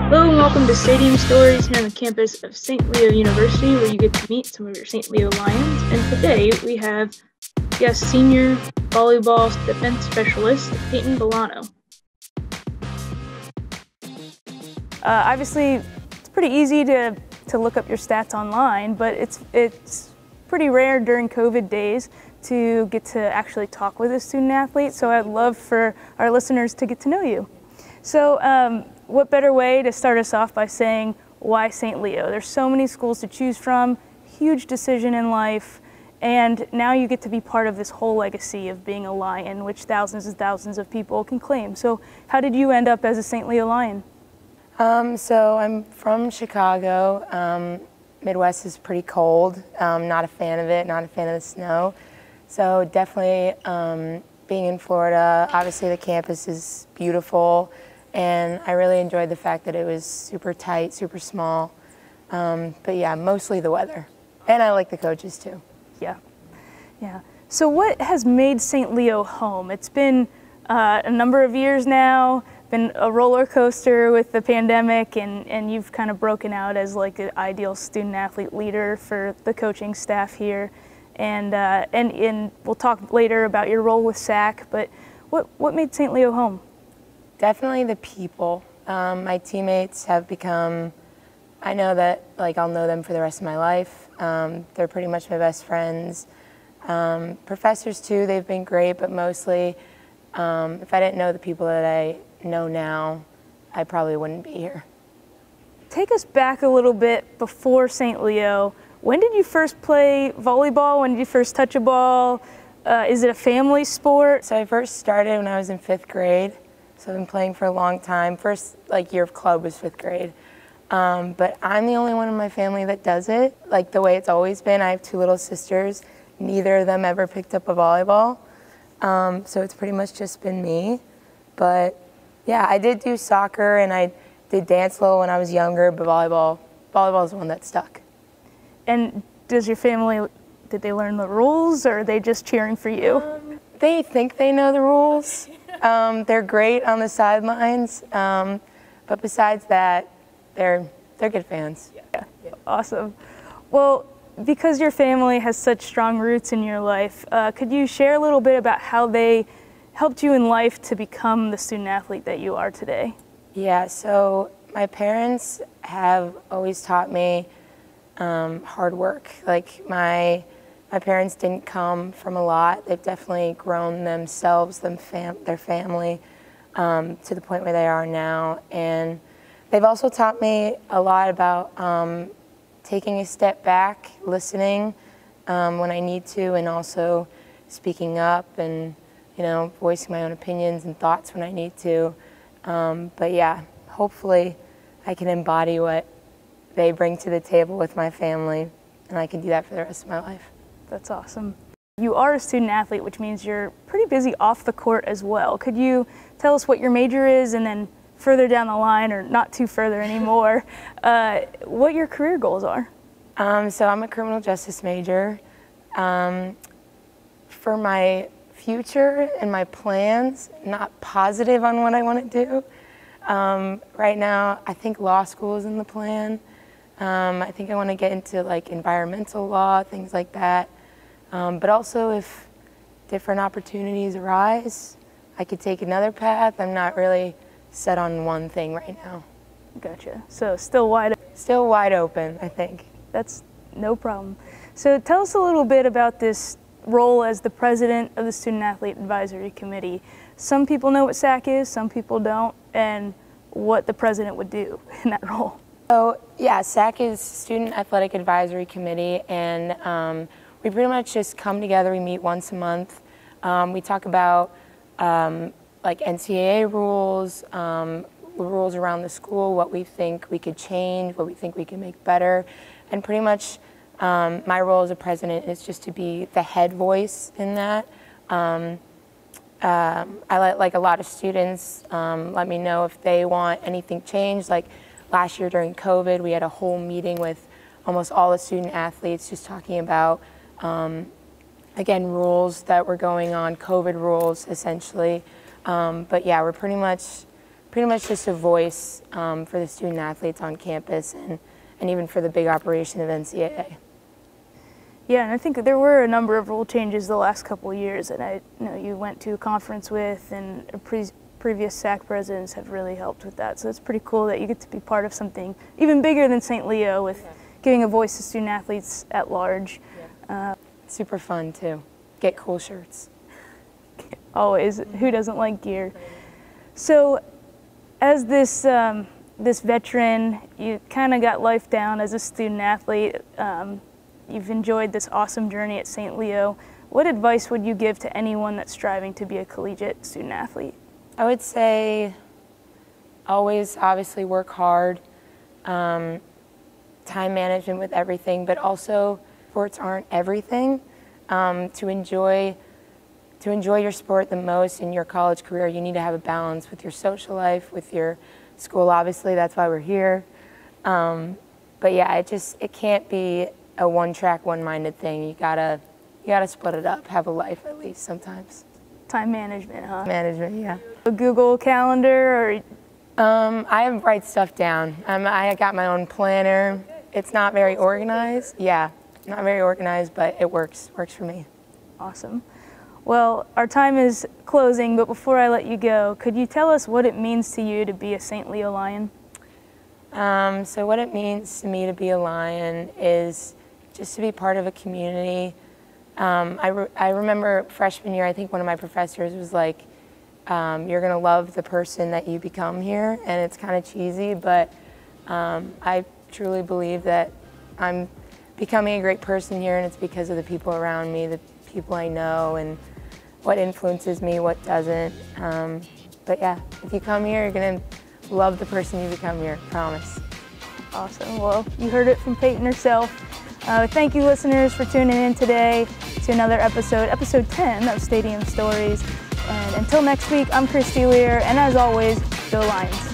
Hello and welcome to Stadium Stories here on the campus of St. Leo University, where you get to meet some of your St. Leo Lions. And today we have guest senior volleyball defense specialist Payton Bellano. Obviously, it's pretty easy to look up your stats online, but it's pretty rare during COVID days to get to actually talk with a student athlete. So I'd love for our listeners to get to know you. So what better way to start us off by saying, why St. Leo? There's so many schools to choose from, huge decision in life, and now you get to be part of this whole legacy of being a Lion, which thousands and thousands of people can claim. So how did you end up as a St. Leo Lion? So I'm from Chicago. Midwest is pretty cold. Not a fan of it, not a fan of the snow. So definitely being in Florida, obviously the campus is beautiful. And I really enjoyed the fact that it was super tight, super small. But yeah, mostly the weather. And I like the coaches too. Yeah. So what has made St. Leo home? It's been a number of years now, been a roller coaster with the pandemic, and you've kind of broken out as like an ideal student athlete leader for the coaching staff here. And we'll talk later about your role with SAAC, but what made St. Leo home? Definitely the people. My teammates have become, I know that I'll know them for the rest of my life. They're pretty much my best friends. Professors too, they've been great, but mostly if I didn't know the people that I know now, I probably wouldn't be here. Take us back a little bit before St. Leo. When did you first play volleyball? When did you first touch a ball? Is it a family sport? So I first started when I was in 5th grade. So I've been playing for a long time. First year of club was 5th grade. But I'm the only one in my family that does it, like the way it's always been. I have 2 little sisters. Neither of them ever picked up a volleyball. So it's pretty much just been me. But yeah, I did do soccer and I did dance a little when I was younger, but volleyball is the one that stuck. And does your family, did they learn the rules, or are they just cheering for you? They think they know the rules. They're great on the sidelines, but besides that, they're good fans. Yeah. Awesome. Well, because your family has such strong roots in your life, could you share a little bit about how they helped you in life to become the student athlete that you are today? Yeah, so my parents have always taught me hard work. Like my parents didn't come from a lot. They've definitely grown themselves, their family, to the point where they are now. And they've also taught me a lot about taking a step back, listening when I need to, and also speaking up and, voicing my own opinions and thoughts when I need to. But yeah, hopefully I can embody what they bring to the table with my family, and I can do that for the rest of my life. That's awesome. You are a student athlete, which means you're pretty busy off the court as well. Could you tell us what your major is, and then further down the line, or not too further anymore, what your career goals are? So I'm a criminal justice major. For my future and my plans, not positive on what I want to do. Right now, I think law school is in the plan. I think I want to get into environmental law, things like that. But also if different opportunities arise, I could take another path. I'm not really set on one thing right now. Gotcha. So still wide open, I think. That's no problem. So tell us a little bit about this role as the president of the Student Athlete Advisory Committee. Some people know what SAAC is, some people don't, and what the president would do in that role. So yeah, SAAC is Student Athletic Advisory Committee, and we pretty much just come together. We meet once a month. We talk about NCAA rules, rules around the school, what we think we could change, what we think we can make better, and pretty much my role as a president is just to be the head voice in that. I let a lot of students let me know if they want anything changed. Like last year during COVID, we had a whole meeting with almost all the student athletes just talking about, again, rules that were going on, COVID rules essentially. But yeah, we're pretty much pretty much just a voice for the student athletes on campus and even for the big operation of NCAA. Yeah, and I think there were a number of rule changes the last couple of years that I know you went to a conference with, and previous SAAC presidents have really helped with that. So it's pretty cool that you get to be part of something even bigger than St. Leo with giving a voice to student athletes at large. Super fun too. Get cool shirts. Always. Who doesn't like gear? So as this this veteran, you kind of got life down as a student athlete. You've enjoyed this awesome journey at St. Leo. What advice would you give to anyone that's striving to be a collegiate student athlete? I would say always obviously work hard, time management with everything, but also sports aren't everything. To enjoy your sport the most in your college career, you need to have a balance with your social life, with your school. Obviously, that's why we're here. But yeah, it can't be a one-track, one-minded thing. You gotta split it up. Have a life at least sometimes. Time management, huh? Management, yeah. A Google Calendar, or? I write stuff down. I got my own planner. It's not very organized. Yeah, not very organized, but it works for me. Awesome. Well, our time is closing, but before I let you go, could you tell us what it means to you to be a St. Leo Lion? So what it means to me to be a Lion is just to be part of a community. I remember freshman year, I think one of my professors was like, you're gonna love the person that you become here, and it's kind of cheesy, but I truly believe that I'm becoming a great person here, and it's because of the people around me, the people I know, and what influences me, what doesn't. But yeah, if you come here, you're gonna love the person you become here, promise. Awesome. Well, you heard it from Payton herself. Thank you, listeners, for tuning in today to another episode 10 of Stadium Stories. And until next week, I'm Christy Lear, and as always, go Lions.